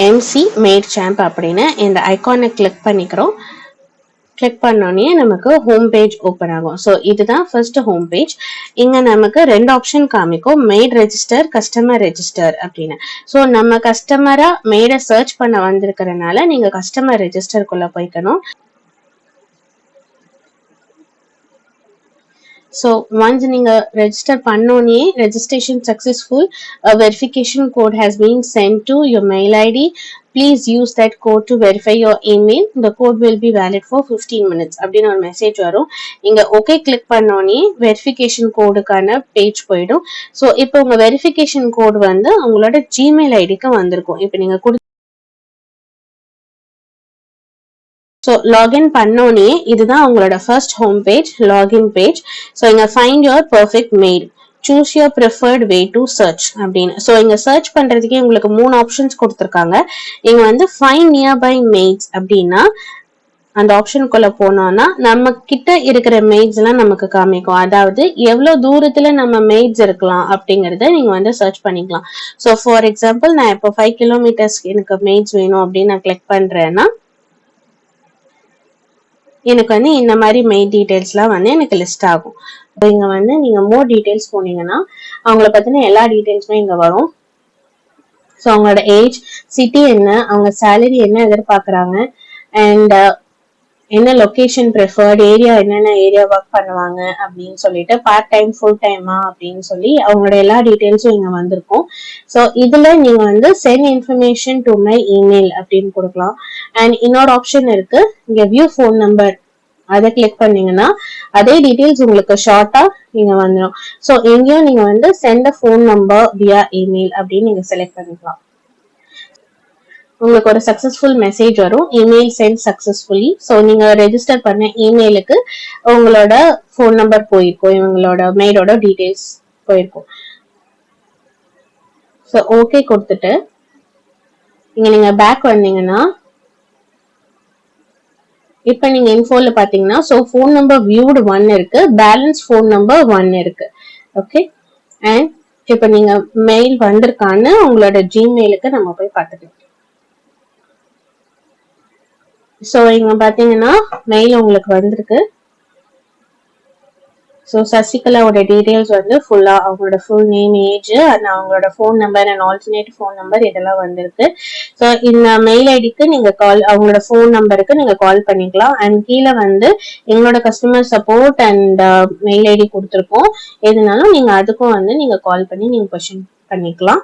MC Maid Champ அப்படின்னு இந்த ஐகானை கிளிக் பண்ணிக்கிறோம். கிளிக் பண்ணோடனே நமக்கு ஹோம் பேஜ் ஓப்பன் ஆகும். ஸோ இதுதான் ஃபர்ஸ்ட் ஹோம் பேஜ். இங்க நமக்கு 2 ஆப்ஷன் காமிக்கும், மெய்ட் ரெஜிஸ்டர், கஸ்டமர் ரெஜிஸ்டர் அப்படின்னு. ஸோ நம்ம கஸ்டமரா மெய்டை சர்ச் பண்ண வந்திருக்கிறதுனால நீங்க கஸ்டமர் ரெஜிஸ்டருக்குள்ள போய்க்கணும். So once நீங்க register பண்ணோனே registration successful, a verification code has been sent to your mail ID. Please use that code to verify your email. The code will be valid for 15 minutes அப்படின்னு ஒரு message வரும். இங்க okay click பண்ணோனே verification கோடுக்கான page போயிடும். So இப்போ உங்க verification code வந்து உங்களோட Gmail ஐடிக்கு வந்திருக்கும். இப்போ நீங்க ஸோ லாகின் பண்ணோனே இதுதான் உங்களோட first home page, login page. So இங்க find your perfect maid, choose your preferred way to search அப்படின்னு. ஸோ இங்க சர்ச் பண்றதுக்கே உங்களுக்கு 3 ஆப்ஷன்ஸ் கொடுத்துருக்காங்க. இங்க வந்து ஃபைண்ட் நியர்பை மெய்ட்ஸ் அப்படின்னா அந்த ஆப்ஷனுக்குள்ள போனோம்னா நம்ம கிட்ட இருக்கிற மெய்ட்ஸ் எல்லாம் நமக்கு காமிக்கும். அதாவது எவ்வளவு தூரத்துல நம்ம மெய்ட்ஸ் இருக்கலாம் அப்படிங்கறத நீங்க வந்து சர்ச் பண்ணிக்கலாம். ஸோ ஃபார் எக்ஸாம்பிள் நான் இப்போ 5 கிலோமீட்டர்ஸ் எனக்கு மெய்ட்ஸ் வேணும் அப்படின்னு நான் கிளிக் பண்றேன்னா எனக்கு வந்து இந்த மாதிரி மெயில் டீடைல்ஸ்லாம் வந்து எனக்கு லிஸ்ட் ஆகும். இங்க வந்து நீங்க மோர் டீடைல்ஸ் போனீங்கன்னா அவங்கள பத்தின எல்லா டீடைல்ஸுமே இங்க வரும். ஸோ அவங்களோட ஏஜ், சிட்டி என்ன, அவங்க சேலரி என்ன எதிர்பார்க்கறாங்க, அண்ட் என்ன லொகேஷன் ப்ரிஃபர்ட், ஏரியா என்னென்ன ஏரியா ஒர்க் பண்ணுவாங்க அப்படின்னு சொல்லிட்டு, பார்ட் டைம் ஃபுல் டைமா அப்படின்னு சொல்லி அவங்களோட எல்லா டீடைல்ஸும் இங்க வந்திருக்கும். ஸோ இதுல நீங்க வந்து send information to my email அப்படின்னு கொடுக்கலாம். அண்ட் இன்னொரு ஆப்ஷன் இருக்கு, இங்க வியூ ஃபோன் நம்பர், அதை கிளிக் பண்ணீங்கன்னா அதே டீடைல்ஸ் உங்களுக்கு ஷார்ட்டா நீங்க வந்துடும். ஸோ எங்கேயும் நீங்க வந்து சென்ட் ஃபோன் நம்பர் வியா இமெயில் அப்படின்னு நீங்க செலக்ட் பண்ணிக்கலாம். உங்களுக்கு ஒரு சக்சஸ்ஃபுல் மெசேஜ் வரும், இமெயில் சென்ட் சக்சஸ்ஃபுல்லி. ஸோ நீங்க ரெஜிஸ்டர் பண்ண இமெயிலுக்கு உங்களோட ஃபோன் நம்பர் போயிருக்கும், இவங்களோட மெயிலோட டீடைல்ஸ் போயிருக்கும். ஸோ ஓகே கொடுத்துட்டு இங்க நீங்க பேக் வந்தீங்கன்னா இப்ப நீங்க இன்ஃபோல பாத்தீங்கன்னா ஸோ ஃபோன் நம்பர் வியூடு 1 இருக்கு, பேலன்ஸ் ஃபோன் நம்பர் 1 இருக்கு. ஓகே, அண்ட் இப்ப நீங்க மெயில் வந்திருக்கான்னு உங்களோட ஜிமெயிலுக்கு நம்ம போய் பார்த்துக்கலாம். ஸோ இங்க பாத்தீங்கன்னா மெயில் உங்களுக்கு வந்திருக்கு. ஸோ சசிகலாவோட டீடைல்ஸ் வந்து ஃபுல்லா அவங்களோட ஃபுல் நேம், ஏஜ், அண்ட் அவங்களோட phone number and alternate phone number இதெல்லாம் வந்திருக்கு. ஸோ இந்த மெயில் ஐடிக்கு நீங்க கால், அவங்களோட ஃபோன் நம்பருக்கு நீங்க கால் பண்ணிக்கலாம். அண்ட் கீழே வந்து எங்களோட customer support and mail ID கொடுத்துருக்கோம். எதுனாலும் நீங்க அதுக்கும் வந்து நீங்க கால் பண்ணி நீங்க கொஸ்டின் பண்ணிக்கலாம்.